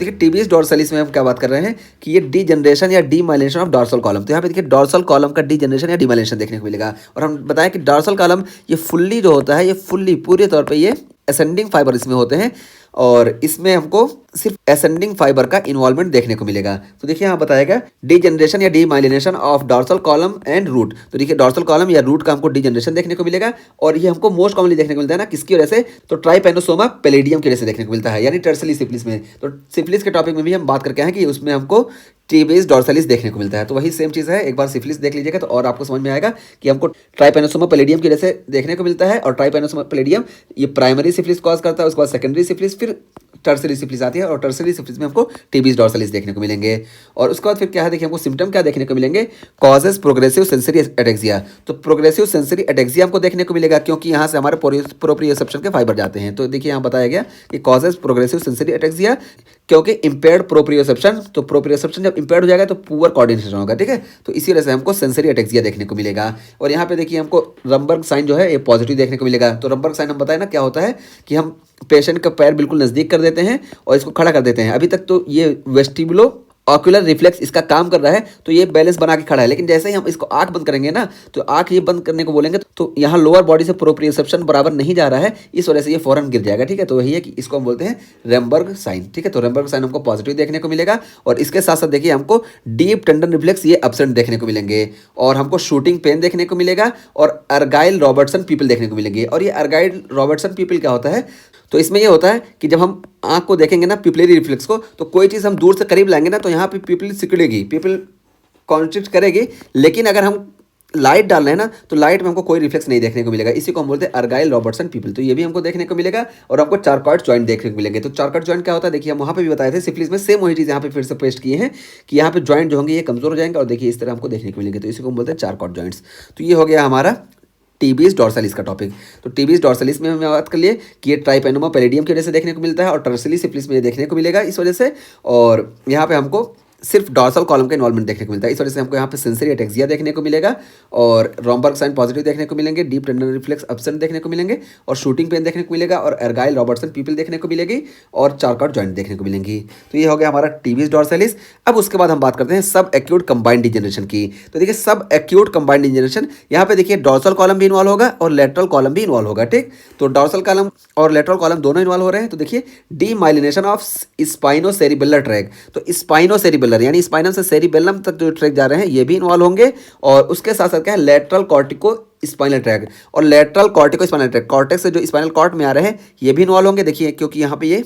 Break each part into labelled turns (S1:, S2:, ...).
S1: देखिए टीबीएस डॉर्सलिस में हम क्या बात कर रहे हैं कि ये डी जनरेशन या demyelination of dorsal column. तो यहाँ पे देखिए डॉर्सल कॉलम का डी जनरेशन या डी माइलिनेशन देखने को मिलेगा। और हम बताएं कि डॉर्सल कॉलम ये फुल्ली जो होता है, ये फुल्ली पूरे तौर पे ये असेंडिंग फाइबर इसमें होते हैं और इसमें हमको सिर्फ असेंडिंग फाइबर का इन्वॉल्वमेंट देखने को मिलेगा। तो देखिए यहाँ बताया गया डी जनरेशन या demyelination of dorsal column and root. तो देखिए डॉर्सल कॉलम या रूट का हमको डी जनरेशन देखने को मिलेगा और ये हमको मोस्ट कॉमनली देखने को मिलता है ना, किसकी वजह से? तो ट्राइपेनोसोमा पैलिडियम की वजह से देखने को मिलता है, यानी टर्सली सिफिलिस में। तो सिफिलिस के टॉपिक में भी हम बात करके हैं कि उसमें हमको टीबीएस डॉर्सलिस देखने को मिलता है। तो वही सेम चीज़ है, एक बार सिफिलिस देख लीजिएगा तो और आपको समझ में आएगा कि हमको ट्राइपेनोसोमा पैलिडियम की वजह से देखने को मिलता है। और ट्राइपेनोसोमा पैलिडियम ये प्राइमरी सिफिलिस कॉज करता है, उसके बाद सेकेंडरी सिफिलिस, फिर टर्सरी सिफिलिस आती है और टर्सरी सिफिलिस में हमको टीबीएस डॉर्सलिस देखने को मिलेंगे। और उसके बाद फिर क्या है, देखिए हमको सिम्टम क्या देखने को मिलेंगे? Causes progressive sensory ataxia. तो प्रोग्रेसिव सेंसरी एटेक्सिया हमको देखने को मिलेगा क्योंकि यहाँ से हमारे प्रोप्रियोसेप्शन के फाइबर जाते हैं। तो देखिए यहाँ बताया गया कि कॉजेस प्रोग्रेसिव सेंसरी एटेक्सिया क्योंकि इम्पेयर्ड प्रोप्रियोसेप्शन, तो प्रोप्रियोसेप्शन जब इम्पेयर्ड हो जाएगा तो पुअर कोऑर्डिनेशन होगा, ठीक है। तो इसी वजह से हमको सेंसरी एटेक्सिया देखने को मिलेगा। और यहाँ पे देखिए हमको रंबर्ग साइन जो है ये पॉजिटिव देखने को मिलेगा। तो रंबर्ग साइन हम बताएं ना क्या होता है कि हम पेशेंट का पैर बिल्कुल नज़दीक कर देते हैं और इसको खड़ा कर देते हैं। अभी तक तो ये वेस्टिबुलो ऑक्यूलर रिफ्लेक्स इसका काम कर रहा है, तो ये बैलेंस बना के खड़ा है। लेकिन जैसे ही हम इसको आंख बंद करेंगे ना, तो आंख ये बंद करने को बोलेंगे तो यहाँ लोअर बॉडी से प्रोप्रियोसेप्शन बराबर नहीं जा रहा है, इस वजह से ये फौरन गिर जाएगा, ठीक है। तो वही है कि इसको हम बोलते हैं रेमबर्ग साइन, ठीक है। तो रेमबर्ग साइन हमको पॉजिटिव देखने को मिलेगा। और इसके साथ साथ देखिए हमको डीप टेंडन रिफ्लेक्स ये एब्सेंट देखने को मिलेंगे और हमको शूटिंग पेन देखने को मिलेगा और अर्गाइल रॉबर्टसन पीपल देखने को मिलेंगे। और ये अर्गाइल रॉबर्टसन पीपल क्या होता है? तो इसमें ये होता है कि जब हम आंख को देखेंगे ना, पिपलरी रिफ्लेक्स को, तो कोई चीज़ हम दूर से करीब लाएंगे ना तो यहाँ पे पिपल सिकुड़ेगी, पिपल कॉन्स्ट्रिक्ट करेगी। लेकिन अगर हम लाइट डाल रहे हैं ना तो लाइट में हमको कोई रिफ्लेक्स नहीं देखने को मिलेगा। इसी को हम बोलते हैं अर्गाइल रॉबर्टसन पीपल। तो ये भी हमको देखने को मिलेगा और हमको चारकॉइड जॉइंट देखने को मिलेंगे। तो चारकॉइड जॉइंट क्या होता है? देखिए हम वहाँ पे भी बताए थे सिफिलिस में, सेम वही चीज़ यहाँ पे फिर से पेस्ट किए हैं कि यहाँ पे जॉइंट जो होंगे ये कमजोर हो जाएंगे और देखिए इस तरह हमको देखने को मिलेंगे। तो इसी को हम बोलते हैं चारकॉइड जॉइंट्स। तो ये हो गया हमारा टीबीएस डॉर्सलिस का टॉपिक। तो टीबीएस डॉर्सलिस में हमने बात कर लिए कि ये ट्राइपेनोमा पैलिडियम की वजह से देखने को मिलता है और टर्सली सिफिलिस में ये देखने को मिलेगा इस वजह से। और यहाँ पे हमको सिर्फ डॉर्सल कॉलम का इन्वॉल्वमेंट देखने को मिलता है, इस वजह से हमको यहाँ पे सेंसरी एटेक्सिया देखने को मिलेगा और रॉम्बर्ग साइन पॉजिटिव देखने को मिलेंगे, डीप टेंडन रिफ्लेक्स एब्सेंट देखने को मिलेंगे और शूटिंग पेन देखने को मिलेगा और अर्गाइल रॉबर्टसन पीपल देखने को मिलेगी और चारकॉइड जॉइंट देखने को मिलेंगी। तो ये हो गया हमारा टीबीएस डॉर्सलिस। अब उसके बाद हम बात करते हैं सब एक्यूट कंबाइंड डिजेनरेशन की। तो देखिए सब एक्यूट कंबाइंड डिजेनरेशन, यहाँ पे देखिए डॉर्सल कॉलम भी इन्वॉल्व होगा और लेटरल कॉलम भी इन्वॉल्व होगा, ठीक। तो डॉर्सल कॉलम और लेटरल कॉलम दोनों इन्वॉल्व हो रहे हैं। तो देखिए डी माइलिनेशन ऑफ स्पाइनोसेरिबेलर ट्रैक। तो स्पाइनोसेरिबेलर यानी स्पाइनम से सेरिबेलम तक जो ट्रैक जा रहे हैं ये भी इन्वॉल्व होंगे। और उसके साथ साथ क्या है, लेटरल कॉर्टिको स्पाइनल ट्रैक और lateral cortico spinal track, cortex से जो स्पाइनल कॉर्ड में आ रहे हैं ये भी इन्वॉल्व होंगे। देखिए क्योंकि यहाँ पे ये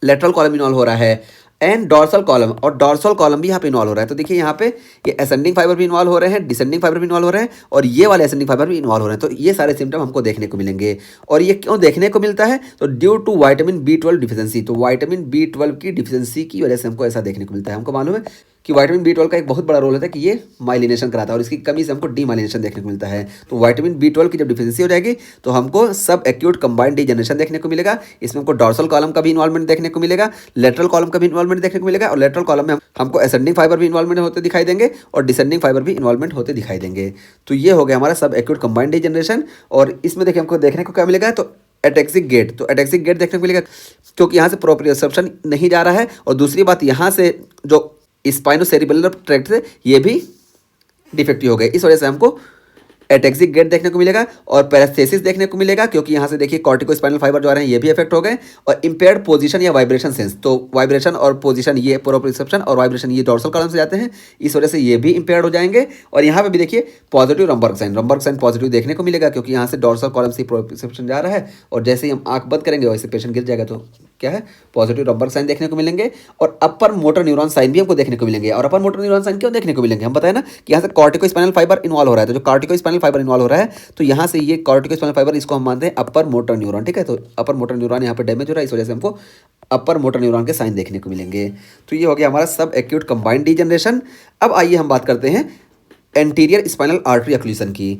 S1: लेटरल कॉलम इन्वॉल्व हो रहा है एंड डॉर्सल कॉलम, और डॉर्सल कॉलम भी यहाँ पे इन्वॉल्व हो रहा है। तो देखिए यहाँ पे ये असेंडिंग फाइबर भी इन्वॉल्व हो रहे हैं, डिसेंडिंग फाइबर भी इन्वॉल्व हो रहे हैं और ये वाले असेंडिंग फाइबर भी इन्वॉल्व हो रहे हैं। तो ये सारे सिम्टम हमको देखने को मिलेंगे। और ये क्यों देखने को मिलता है? तो due to vitamin B12 deficiency. तो विटामिन B12 की डिफिशिएंसी की वजह से हमको ऐसा देखने को मिलता है। हमको मालूम है कि विटामिन B12 का एक बहुत बड़ा रोल होता है कि ये माइलिनेशन कराता है और इसकी कमी से हमको डीमाइलिनेशन देखने को मिलता है। तो विटामिन B12 की जब डिफिशिएंसी हो जाएगी तो हमको सब एक्यूट कंबाइंड डिजेनरेशन देखने को मिलेगा। इसमें हमको डॉर्सल कॉलम का भी इन्वॉल्वमेंट देखने को मिलेगा, लेटरल कॉलम का भी इन्वॉल्वमेंट देखने को मिलेगा और लेटरल कॉलम में हमको असेंडिंग फाइबर भी इन्वॉल्वमेंट होते दिखाई देंगे और डिसेंडिंग फाइबर भी इन्वॉल्वमेंट होते दिखाई देंगे। तो ये हो गया हमारा सब एक्यूट कंबाइंड डिजेनरेशन। और इसमें देखिए हमको देखने को क्या मिलेगा? तो एटेक्सिक गेट। तो एटेक्सिक गेट देखने को मिलेगा क्योंकि यहाँ से प्रोप्रियोसेप्शन नहीं जा रहा है और दूसरी बात यहाँ से जो स्पाइनोसेरिबेलर ट्रैक्ट से ये भी डिफेक्टिव हो गए, इस वजह से हमको एटेक्सिक गेट देखने को मिलेगा और पैरास्थेसिस देखने को मिलेगा क्योंकि यहाँ से देखिए कॉर्टिको स्पाइनल फाइबर जो आ रहे हैं ये भी इफेक्ट हो गए और इम्पेयर्ड पोजीशन या वाइब्रेशन सेंस। तो वाइब्रेशन और पोजीशन ये प्रोप्रियोसेप्शन और वाइब्रेशन ये डॉर्सल कॉलम से जाते हैं, इस वजह से ये भी इम्पेयर्ड हो जाएंगे। और यहाँ पे भी देखिए पॉजिटिव रंबर्ग साइन पॉजिटिव देखने को मिलेगा क्योंकि यहाँ से डॉर्सल कॉलम से प्रोप्रियोसेप्शन जा रहा है और जैसे ही हम आंख बंद करेंगे वैसे पेशेंट गिर जाएगा। तो क्या है, पॉजिटिव रंबर्ग साइन देखने को मिलेंगे और अपर मोटर न्यूरॉन साइन भी हमको देखने को मिलेंगे। और अपर मोटर न्यूरॉन साइन क्यों देखने को मिलेंगे? हम बताए ना कि यहाँ से कॉर्टिको स्पाइनल फाइबर इन्वॉल्व हो रहा है। तो जो कॉर्टिको स्पाइनल फाइबर इन्वॉल्व हो रहा है तो यहाँ से ये कॉर्टिको स्पाइनल फाइबर इसको हम मानते हैं अपर मोटर न्यूरॉन, ठीक है। तो अपर मोटर न्यूरॉन यहाँ पे डैमेज हो रहा है, इस वजह से हमको अपर मोटर न्यूरॉन के साइन देखने को मिलेंगे। तो ये हो गया हमारा सब एक्यूट कंबाइंड डिजेनरेशन। अब आइए हम बात करते हैं एंटीरियर स्पाइनल आर्टरी ऑक्लूजन की।